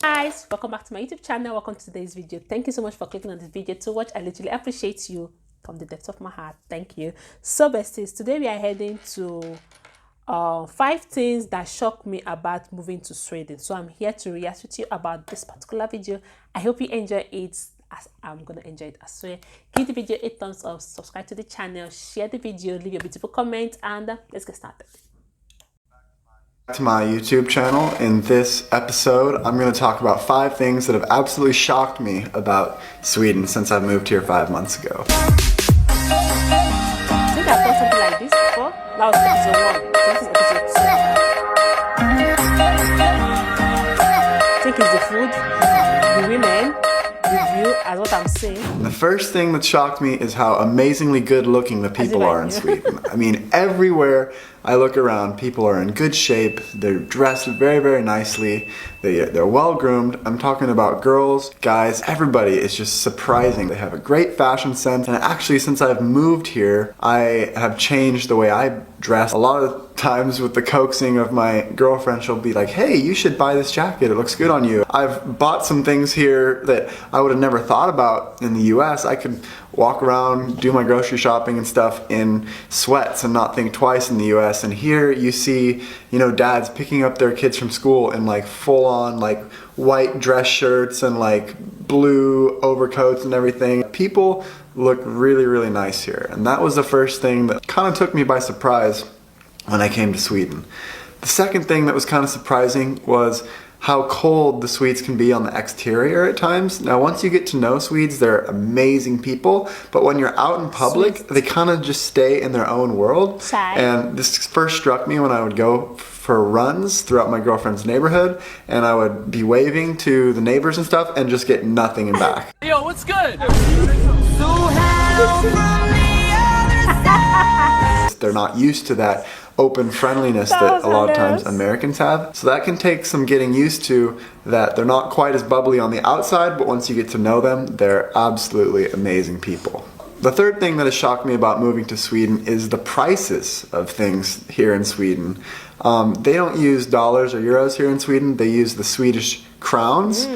Guys, welcome back to my YouTube channel. Welcome to today's video. Thank you so much for clicking on this video to watch. I literally appreciate you from the depths of my heart. Thank you. So besties, today we are heading to 5 things that shocked me about moving to Sweden. So I'm here to react with you about this particular video. I hope you enjoy it as I'm gonna enjoy it as well. Give the video a thumbs up, subscribe to the channel, share the video, leave your beautiful comment, and let's get started. To my YouTube channel. In this episode, I'm going to talk about 5 things that have absolutely shocked me about Sweden since I moved here 5 months ago. I think I've done something like this before. That was episode 1. So this is episode 2. I think it's the food, the women, review, as what I'm saying. The first thing that shocked me is how amazingly good looking the people are in Sweden. I mean, everywhere I look around, people are in good shape, they're dressed very, very nicely, they're well groomed. I'm talking about girls, guys, everybody is just surprising. They have a great fashion sense, and actually since I've moved here, I have changed the way I dress. A lot of times with the coaxing of my girlfriend, she'll be like, hey, you should buy this jacket, it looks good on you. I've bought some things here that I would have never thought about in the US. I could walk around, do my grocery shopping and stuff in sweats and not think twice in the US. And here you see, you know, dads picking up their kids from school in like full on like white dress shirts and like blue overcoats and everything. People look really, really nice here. And that was the first thing that kind of took me by surprise when I came to Sweden. The second thing that was kind of surprising was how cold the Swedes can be on the exterior at times. Now, once you get to know Swedes, they're amazing people, but when you're out in public, they kind of just stay in their own world. Shy. And this first struck me when I would go for runs throughout my girlfriend's neighborhood, and I would be waving to the neighbors and stuff and just get nothing in back. Yo, what's good? They're not used to that open friendliness that a lot of times Americans have. So that can take some getting used to, that they're not quite as bubbly on the outside, but once you get to know them, they're absolutely amazing people. The third thing that has shocked me about moving to Sweden is the prices of things here in Sweden. They don't use dollars or euros here in Sweden, they use the Swedish crowns,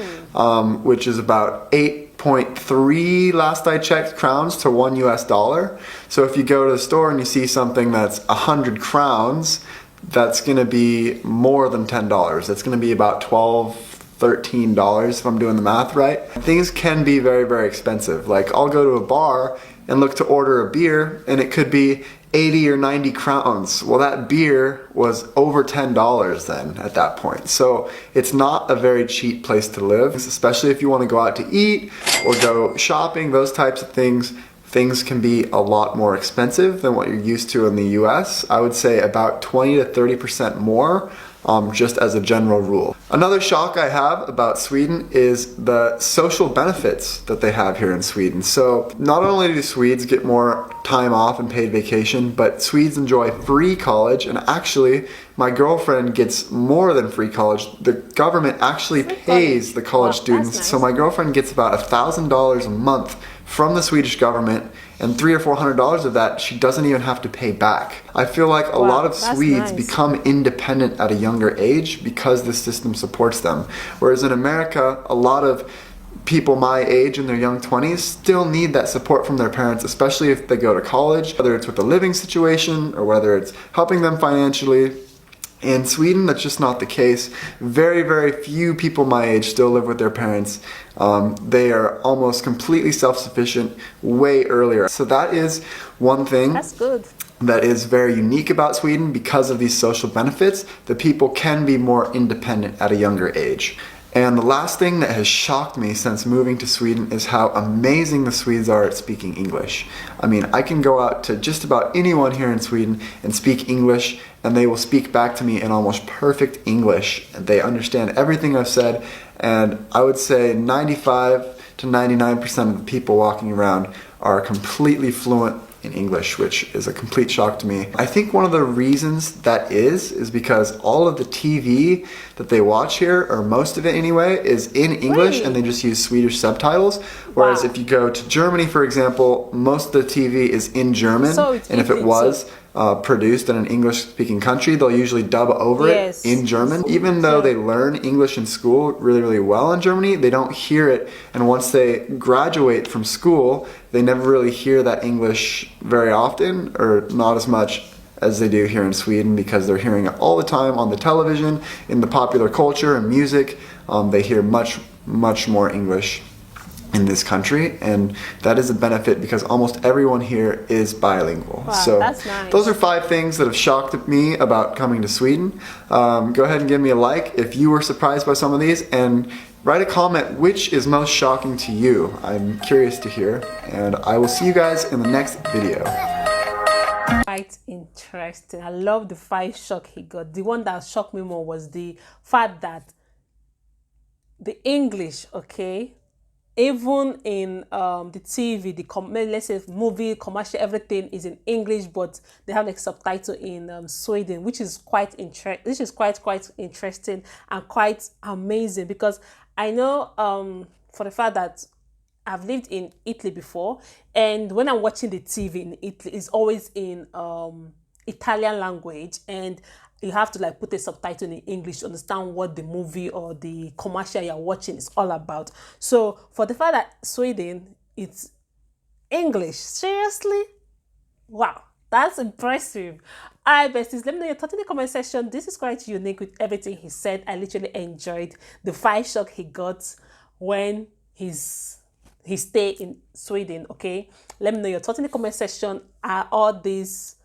which is about 8.3 last I checked crowns to $1 US. So if you go to the store and you see something that's 100 crowns, that's going to be more than $10. That's going to be about $13 if I'm doing the math right. Things can be very, very expensive. Like I'll go to a bar and look to order a beer and it could be 80 or 90 crowns. Well, that beer was over $10 then at that point. So it's not a very cheap place to live, especially if you want to go out to eat or go shopping, those types of things. Things can be a lot more expensive than what you're used to in the US. I would say about 20 to 30% more, just as a general rule. Another shock I have about Sweden is the social benefits that they have here in Sweden. So not only do Swedes get more time off and paid vacation, but Swedes enjoy free college, and actually my girlfriend gets more than free college. The government actually pays the college students. Nice. So my girlfriend gets about $1,000 a month from the Swedish government, and $300 or $400 of that she doesn't even have to pay back. I feel like a lot of Swedes become independent at a younger age because the system supports them. Whereas in America, a lot of people my age in their young 20s still need that support from their parents, especially if they go to college, whether it's with a living situation or whether it's helping them financially. In Sweden, that's just not the case. Very, very few people my age still live with their parents. They are almost completely self-sufficient way earlier. So that is one thing. That's good. That is very unique about Sweden because of these social benefits, that people can be more independent at a younger age. And the last thing that has shocked me since moving to Sweden is how amazing the Swedes are at speaking English. I mean, I can go out to just about anyone here in Sweden and speak English, and they will speak back to me in almost perfect English. They understand everything I've said, and I would say 95 to 99% of the people walking around are completely fluent in English, which is a complete shock to me. I think one of the reasons that is because all of the TV that they watch here, or most of it anyway, is in English and they just use Swedish subtitles. Whereas if you go to Germany, for example, most of the TV is in German, and if it was, produced in an English-speaking country, they'll usually dub over it in German. Even though they learn English in school really, really well in Germany, they don't hear it. And once they graduate from school, they never really hear that English very often, or not as much as they do here in Sweden, because they're hearing it all the time on the television, in the popular culture and music. They hear much, much more English in this country, and that is a benefit because almost everyone here is bilingual. Wow, so that's nice. Those are 5 things that have shocked me about coming to Sweden. Go ahead and give me a like if you were surprised by some of these, and write a comment which is most shocking to you. I'm curious to hear, and I will see you guys in the next video. Quite interesting. I love the 5 shock he got. The one that shocked me more was the fact that the English, okay, even in the TV, let's say movie, commercial, everything is in English, but they have like subtitle in Sweden, which is quite interesting and quite amazing, because I know for the fact that I've lived in Italy before, and when I'm watching the TV in Italy, it's always in Italian language, and you have to like put a subtitle in English to understand what the movie or the commercial you're watching is all about. So for the fact that Sweden, it's English, seriously? Wow, that's impressive. Alright, besties, let me know your thoughts in the comment section. This is quite unique with everything he said. I literally enjoyed the 5 shock he got when he stayed in Sweden, okay? Let me know your thoughts in the comment section. Are all these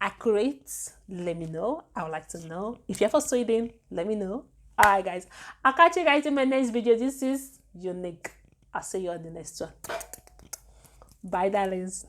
accurate? Let me know. I would like to know. If you're from Sweden, let me know. Alright, guys, I'll catch you guys in my next video. This is unique. I'll see you on the next one. Bye, darlings.